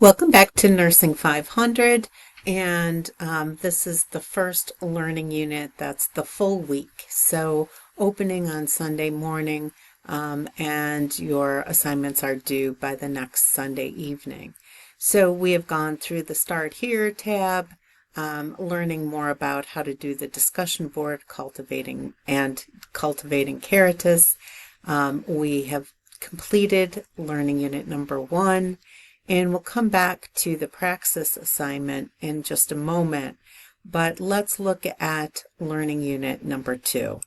Welcome back to Nursing 500, and this is the first learning unit that's the full week. So opening on Sunday morning, and your assignments are due by the next Sunday evening. So we have gone through the Start Here tab, learning more about how to do the discussion board, cultivating Caritas. We have completed learning unit number 1. And we'll come back to the praxis assignment in just a moment, but let's look at learning unit number 2.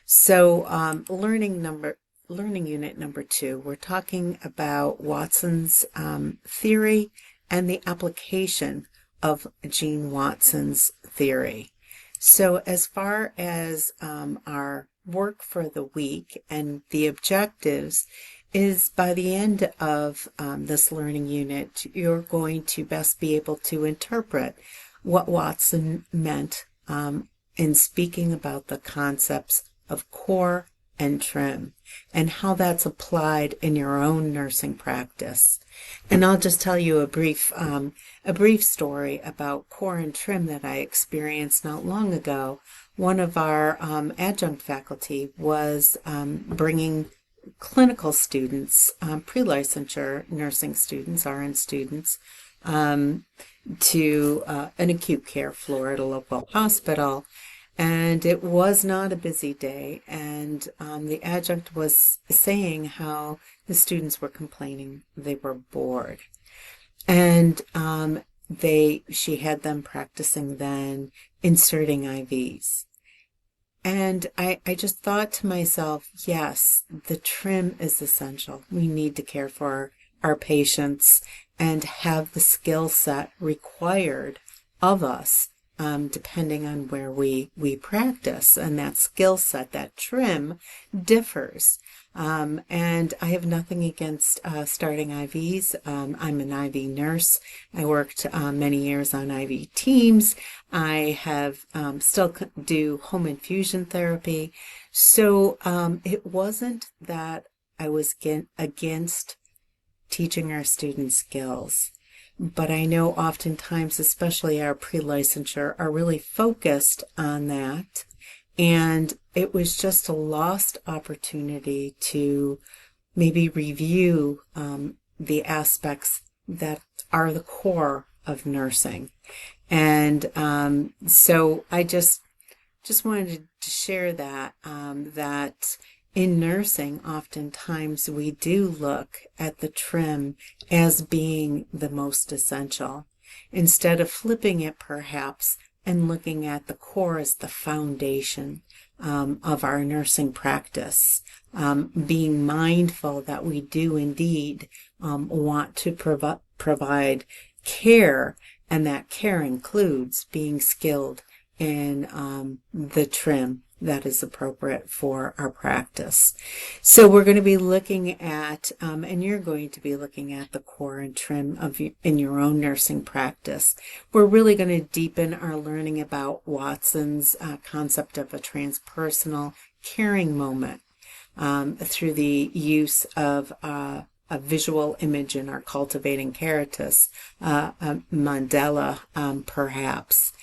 So learning unit number 2, we're talking about Watson's theory and the application of Gene Watson's theory. So as far as our work for the week and the objectives, is by the end of this learning unit, you're going to best be able to interpret what Watson meant in speaking about the concepts of core and trim and how that's applied in your own nursing practice. And I'll just tell you a brief story about core and trim that I experienced not long ago. One of our adjunct faculty was bringing clinical students, pre-licensure nursing students, RN students, to an acute care floor at a local hospital. And it was not a busy day. And the adjunct was saying how the students were complaining they were bored. And she had them practicing then inserting IVs. And I just thought to myself, yes, the trim is essential. We need to care for our patients and have the skill set required of us, depending on where we practice. And that skill set, that trim, differs. And I have nothing against starting IVs. I'm an IV nurse. I worked many years on IV teams. I have still do home infusion therapy. So it wasn't that I was against teaching our students skills. But I know oftentimes, especially our pre-licensure, are really focused on that. And it was just a lost opportunity to maybe review the aspects that are the core of nursing. And so I just wanted to share that, that in nursing, oftentimes we do look at the trim as being the most essential, instead of flipping it perhaps and looking at the core as the foundation of our nursing practice, being mindful that we do indeed want to provide care, and that care includes being skilled in the trim that is appropriate for our practice. So we're going to be looking at, and you're going to be looking at the core and trim in your own nursing practice. We're really going to deepen our learning about Watson's concept of a transpersonal caring moment through the use of a visual image in our Cultivating Caritas, a mandala perhaps.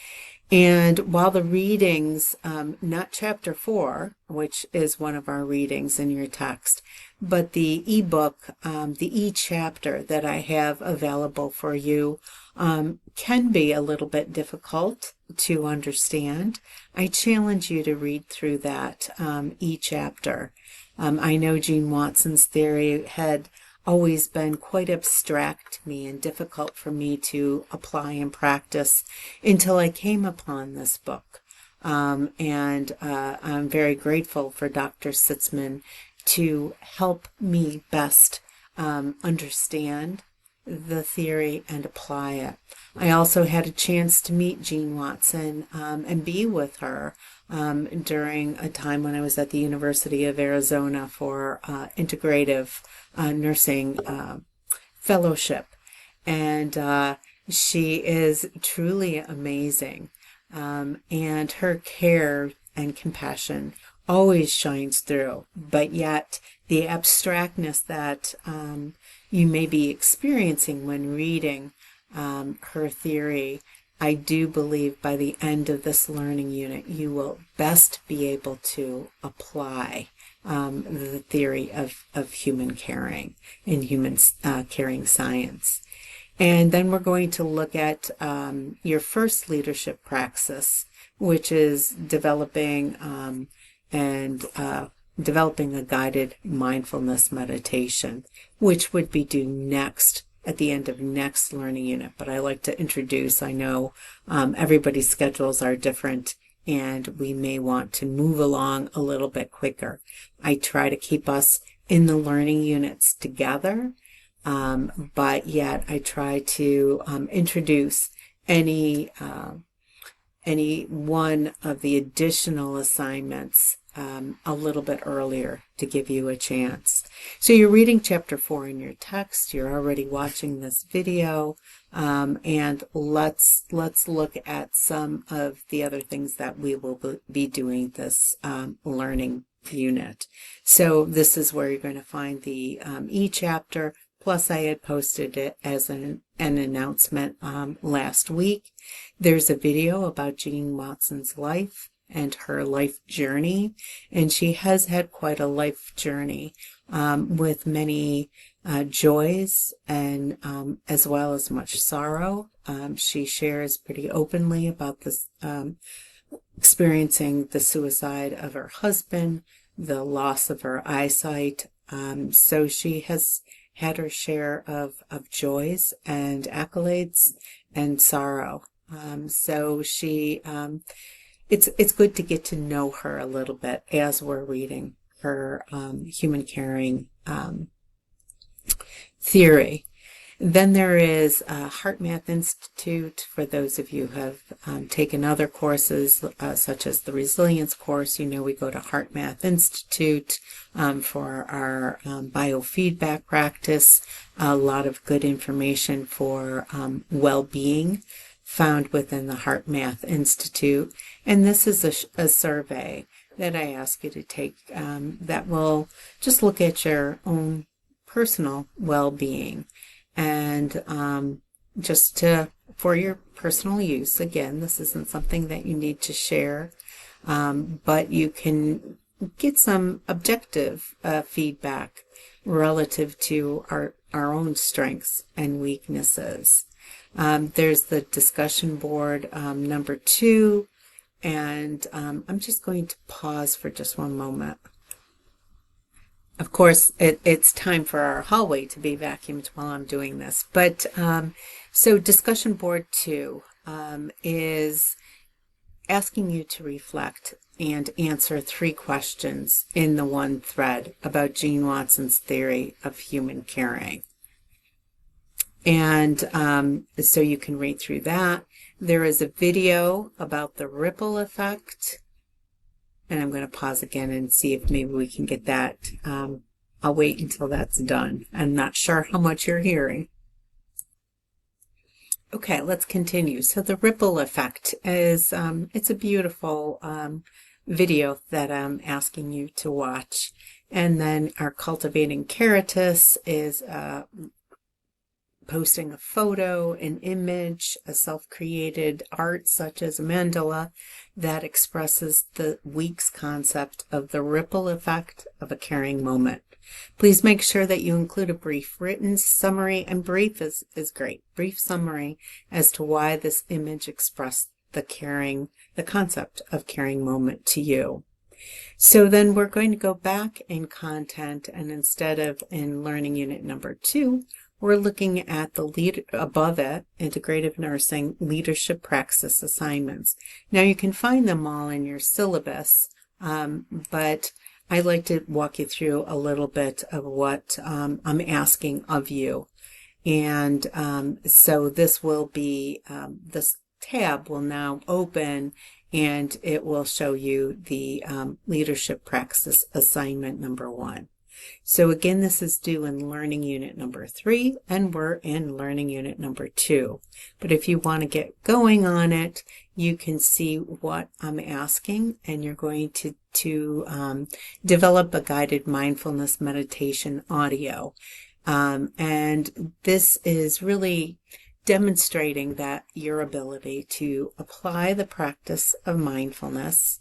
And while the readings, not chapter 4, which is one of our readings in your text, but the ebook, the e-chapter that I have available for you, can be a little bit difficult to understand, I challenge you to read through that e-chapter. I know Gene Watson's theory had always been quite abstract to me and difficult for me to apply and practice until I came upon this book. And I'm very grateful for Dr. Sitzman to help me best understand the theory and apply it. I also had a chance to meet Gene Watson and be with her during a time when I was at the University of Arizona for integrative nursing fellowship. And she is truly amazing. And her care and compassion always shines through, but yet the abstractness that you may be experiencing when reading her theory, I do believe by the end of this learning unit, you will best be able to apply the theory of human caring and human caring science. And then we're going to look at your first leadership praxis, which is developing a guided mindfulness meditation, which would be due next at the end of next learning unit. But I like to introduce, I know everybody's schedules are different and we may want to move along a little bit quicker. I try to keep us in the learning units together, but yet I try to introduce any one of the additional assignments a little bit earlier to give you a chance. So you're reading chapter 4 in your text. You're already watching this video, and let's look at some of the other things that we will be doing this learning unit. So this is where you're going to find the e-chapter. Plus, I had posted it as an announcement last week. There's a video about Jean Watson's life and her life journey, and she has had quite a life journey with many joys and as well as much sorrow. She shares pretty openly about this experiencing the suicide of her husband, the loss of her eyesight. So she has had her share of joys and accolades and sorrow. So she, it's good to get to know her a little bit as we're reading her human caring theory. Then there is Heart Math Institute. For those of you who have taken other courses, such as the Resilience course, you know we go to Heart Math Institute for our biofeedback practice. A lot of good information for well-being found within the Heart Math Institute. And this is a survey that I ask you to take that will just look at your own personal well-being. And just for your personal use. Again, this isn't something that you need to share, but you can get some objective feedback relative to our own strengths and weaknesses. There's the discussion board number 2, and I'm just going to pause for just one moment. Of course, it's time for our hallway to be vacuumed while I'm doing this. But so discussion board 2 is asking you to reflect and answer 3 questions in the one thread about Jean Watson's theory of human caring. And so you can read through that. There is a video about the ripple effect. And I'm going to pause again and see if maybe we can get that. I'll wait until that's done. I'm not sure how much you're hearing. Okay, let's continue. So the ripple effect is, it's a beautiful video that I'm asking you to watch. And then our Cultivating Caritas is posting a photo, an image, a self-created art such as a mandala that expresses the week's concept of the ripple effect of a caring moment. Please make sure that you include a brief written summary, and brief is great, brief summary as to why this image expressed the concept of caring moment to you. So then we're going to go back in content, and instead of in learning unit number 2, we're looking at the above it, Integrative Nursing Leadership Praxis Assignments. Now you can find them all in your syllabus, but I like to walk you through a little bit of what I'm asking of you. And so this will be, this tab will now open and it will show you the Leadership Praxis Assignment number 1. So again, this is due in Learning Unit number 3, and we're in Learning Unit number 2. But if you want to get going on it, you can see what I'm asking, and you're going to develop a guided mindfulness meditation audio. And this is really demonstrating that your ability to apply the practice of mindfulness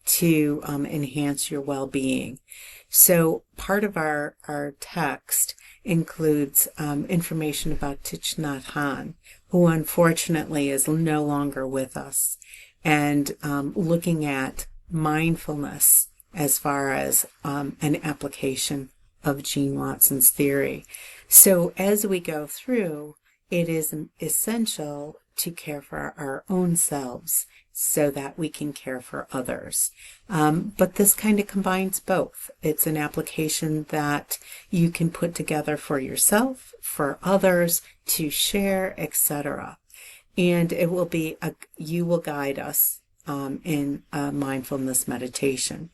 to enhance your well-being. So part of our text includes information about Thich Nhat Hanh, who unfortunately is no longer with us, and looking at mindfulness as far as an application of Gene Watson's theory. So as we go through, it is essential to care for our own selves so that we can care for others. But this kind of combines both. It's an application that you can put together for yourself, for others, to share, etc. And it will be, you will guide us in mindfulness meditation.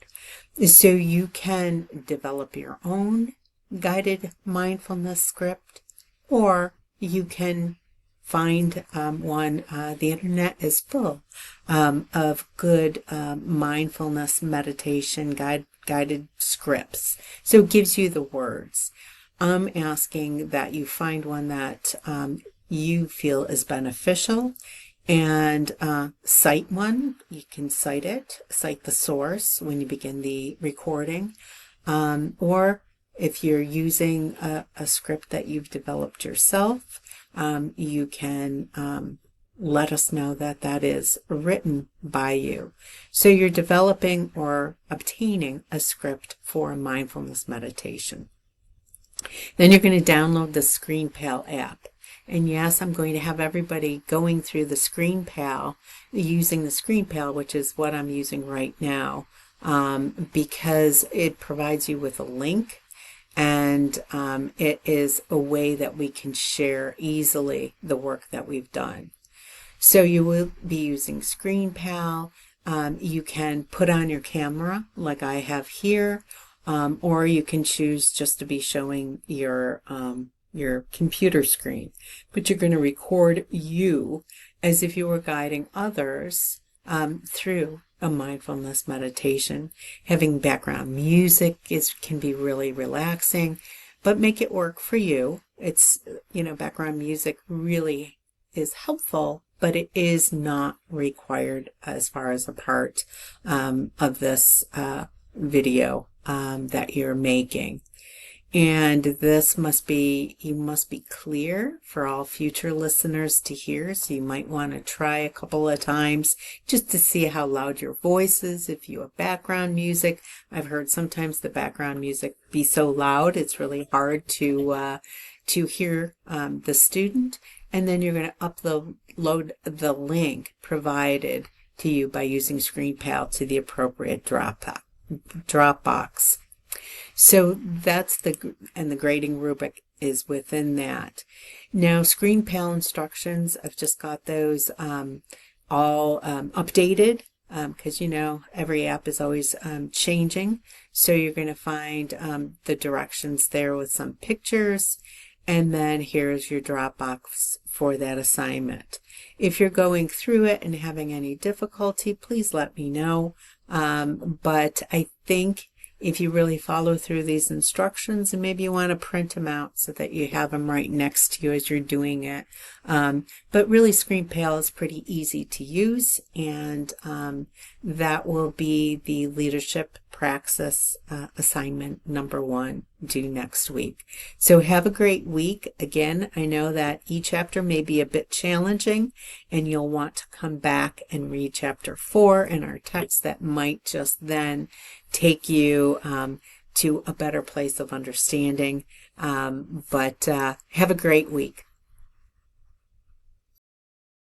So you can develop your own guided mindfulness script, or you can find one. The internet is full of good mindfulness meditation guided scripts. So it gives you the words. I'm asking that you find one that you feel is beneficial, and cite one. You can cite it, cite the source when you begin the recording, or if you're using a script that you've developed yourself, you can let us know that that is written by you. So you're developing or obtaining a script for a mindfulness meditation. Then you're going to download the ScreenPal app. And yes, I'm going to have everybody going through the ScreenPal, using the ScreenPal, which is what I'm using right now, because it provides you with a link, and it is a way that we can share easily the work that we've done. So you will be using ScreenPal. You can put on your camera like I have here, or you can choose just to be showing your computer screen. But you're going to record you as if you were guiding others through a mindfulness meditation. Having background music can be really relaxing, but make it work for you. It's, background music really is helpful, but it is not required as far as a part of this video that you're making. And this you must be clear for all future listeners to hear. So you might want to try a couple of times just to see how loud your voice is. If you have background music, I've heard sometimes the background music be so loud, it's really hard to hear the student. And then you're going to upload the link provided to you by using ScreenPal to the appropriate Dropbox. So that's the grading rubric is within that. Now, ScreenPal instructions, I've just got those all updated because every app is always changing. So you're going to find the directions there with some pictures, and then here's your Dropbox for that assignment. If you're going through it and having any difficulty, please let me know. But I think if you really follow through these instructions, and maybe you want to print them out so that you have them right next to you as you're doing it. But really, ScreenPal is pretty easy to use, and that will be the leadership praxis assignment number 1 due next week. So have a great week. Again, I know that each chapter may be a bit challenging, and you'll want to come back and read chapter 4 in our text. That might just then take you to a better place of understanding. But have a great week.